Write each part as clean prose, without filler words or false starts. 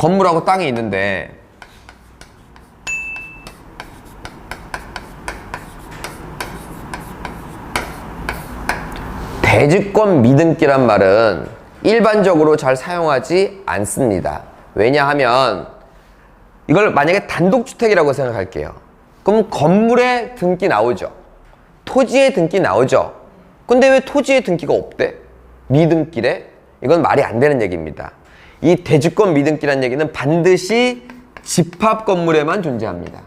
건물하고 땅이 있는데 대지권 미등기란 말은 일반적으로 잘 사용하지 않습니다. 왜냐하면 이걸 만약에 단독주택이라고 생각할게요. 그럼 건물에 등기 나오죠. 토지에 등기 나오죠. 근데 왜 토지에 등기가 없대? 미등기래? 이건 말이 안 되는 얘기입니다. 이 대지권 미등기란 얘기는 반드시 집합 건물에만 존재합니다.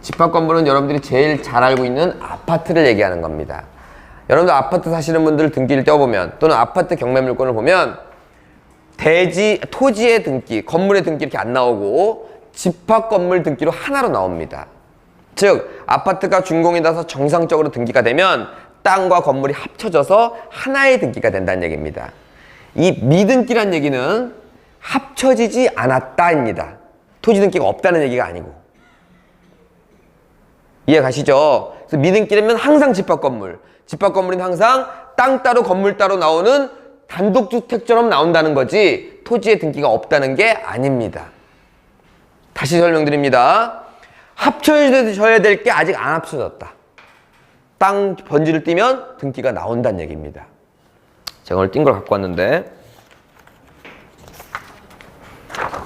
집합 건물은 여러분들이 제일 잘 알고 있는 아파트를 얘기하는 겁니다. 여러분들 아파트 사시는 분들 등기를 떼어보면 또는 아파트 경매물건을 보면 토지의 등기, 건물의 등기 이렇게 안 나오고 집합 건물 등기로 하나로 나옵니다. 즉 아파트가 준공이라서 정상적으로 등기가 되면 땅과 건물이 합쳐져서 하나의 등기가 된다는 얘기입니다. 이 미등기란 얘기는 합쳐지지 않았다입니다. 토지 등기가 없다는 얘기가 아니고. 이해 가시죠? 그래서 미등기라면 항상 집합 건물, 집합 건물은 항상 땅 따로 건물 따로 나오는 단독주택처럼 나온다는 거지 토지의 등기가 없다는 게 아닙니다. 다시 설명드립니다. 합쳐져야 될 게 아직 안 합쳐졌다. 땅 번지를 띄면 등기가 나온다는 얘기입니다. 제가 오늘 띈 걸 갖고 왔는데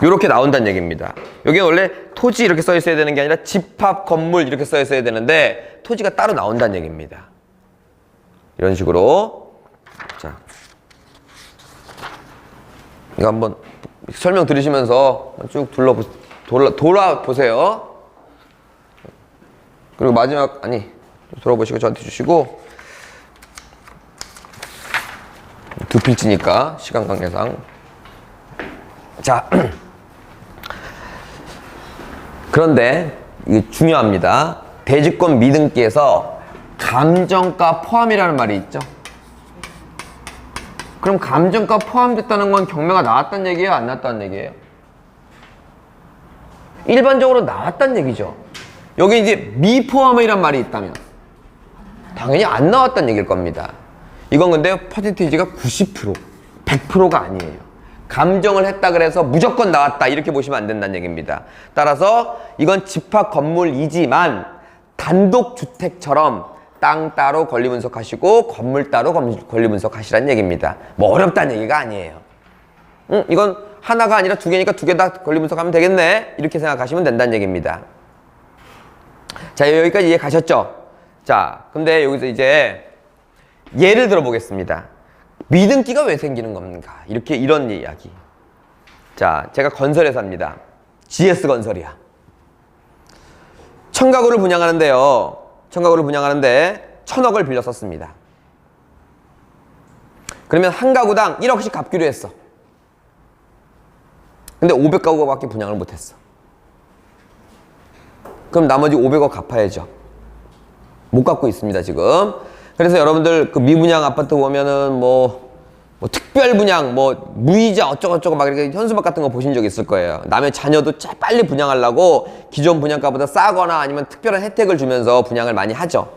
이렇게 나온다는 얘기입니다. 여기 원래 토지 이렇게 써 있어야 되는 게 아니라 집합 건물 이렇게 써 있어야 되는데 토지가 따로 나온다는 얘기입니다. 이런 식으로. 자, 이거 한번 설명 들으시면서 쭉 돌아보세요. 그리고 마지막, 돌아보시고 저한테 주시고. 두 필지니까, 시간 관계상. 자, 그런데, 이게 중요합니다. 대지권 미등기에서 감정가 포함이라는 말이 있죠. 그럼 감정가 포함됐다는 건 경매가 나왔다는 얘기예요? 안 나왔다는 얘기예요? 일반적으로 나왔다는 얘기죠. 여기 이제 미포함이란 말이 있다면 당연히 안 나왔다는 얘기일 겁니다. 이건 근데 퍼센티지가 90%, 100%가 아니에요. 감정을 했다 그래서 무조건 나왔다 이렇게 보시면 안 된다는 얘기입니다. 따라서 이건 집합 건물이지만 단독주택처럼 땅 따로 권리분석하시고 건물 따로 권리분석하시라는 얘기입니다. 뭐 어렵다는 얘기가 아니에요. 이건 하나가 아니라 두 개니까 두 개 다 권리분석하면 되겠네 이렇게 생각하시면 된다는 얘기입니다. 자, 여기까지 이해 가셨죠? 자, 근데 여기서 이제 예를 들어 보겠습니다. 미등기가 왜 생기는 겁니까? 이런 이야기. 자, 제가 건설회사입니다. GS건설이야. 청가구를 분양하는데요. 청가구를 분양하는데 1,000억을 빌려 썼습니다. 그러면 한 가구당 1억씩 갚기로 했어. 근데 500가구밖에 분양을 못했어. 그럼 나머지 500억 갚아야죠. 못 갚고 있습니다, 지금. 그래서 여러분들 그 미분양 아파트 보면은 뭐 특별 분양, 무이자 어쩌고저쩌고 막 이렇게 현수막 같은 거 보신 적 있을 거예요. 남의 자녀도 빨리 분양하려고 기존 분양가보다 싸거나 아니면 특별한 혜택을 주면서 분양을 많이 하죠.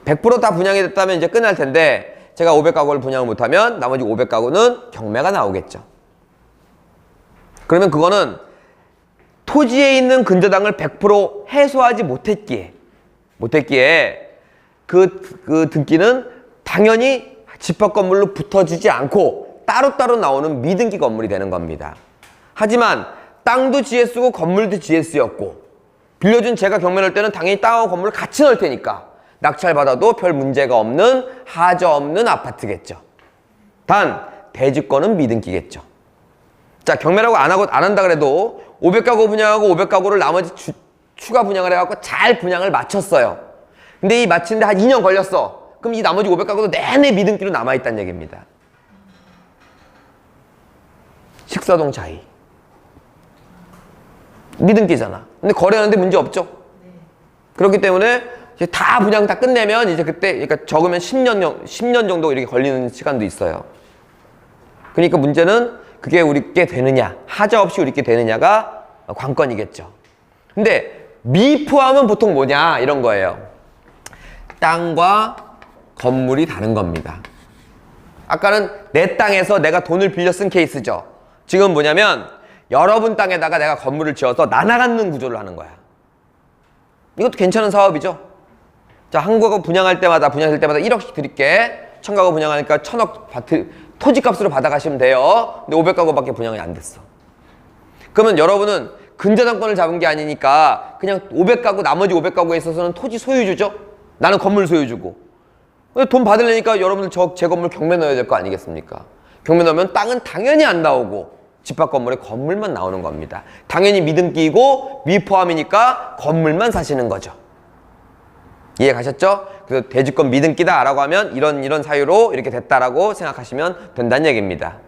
100% 다 분양이 됐다면 이제 끝날 텐데 제가 500가구를 분양을 못하면 나머지 500가구는 경매가 나오겠죠. 그러면 그거는 토지에 있는 근저당을 100% 해소하지 못했기에 그 등기는 당연히 집합 건물로 붙어지지 않고 따로따로 나오는 미등기 건물이 되는 겁니다. 하지만 땅도 GS고 건물도 GS였고 빌려준 제가 경매 넣을 때는 당연히 땅하고 건물을 같이 넣을 테니까 낙찰받아도 별 문제가 없는 하자 없는 아파트겠죠. 단 대지권은 미등기겠죠. 자, 경매라고 안 한다 그래도 500가구 분양하고 500가구를 나머지 추가 분양을 해갖고 잘 분양을 마쳤어요. 근데 이 마치는데 한 2년 걸렸어. 그럼 이 나머지 500가구도 내내 미등기로 남아있다는 얘기입니다. 식사동 차이. 미등기잖아. 근데 거래하는데 문제 없죠? 그렇기 때문에 이제 다 분양 다 끝내면 이제 그때, 그러니까 적으면 10년 정도 이렇게 걸리는 시간도 있어요. 그러니까 문제는 그게 우리께 되느냐, 하자 없이 우리께 되느냐가 관건이겠죠. 근데 미포함은 보통 뭐냐, 이런 거예요. 땅과 건물이 다른 겁니다. 아까는 내 땅에서 내가 돈을 빌려 쓴 케이스죠. 지금 뭐냐면 여러분 땅에다가 내가 건물을 지어서 나눠 갖는 구조를 하는 거야. 이것도 괜찮은 사업이죠. 자, 한 가구 분양할 때마다 1억씩 드릴게. 1000가구 분양하니까 1000억 토지값으로 받아가시면 돼요. 근데 500가구밖에 분양이 안 됐어. 그러면 여러분은 근저당권을 잡은 게 아니니까 그냥 500가구, 나머지 500가구에 있어서는 토지 소유주죠. 나는 건물 소유주고. 돈 받으려니까 여러분들 제 건물 경매 넣어야 될 거 아니겠습니까? 경매 넣으면 땅은 당연히 안 나오고 집합 건물에 건물만 나오는 겁니다. 당연히 미등기이고 미포함이니까 건물만 사시는 거죠. 이해 가셨죠? 그래서 대지권 미등기다 라고 하면 이런 사유로 이렇게 됐다라고 생각하시면 된다는 얘기입니다.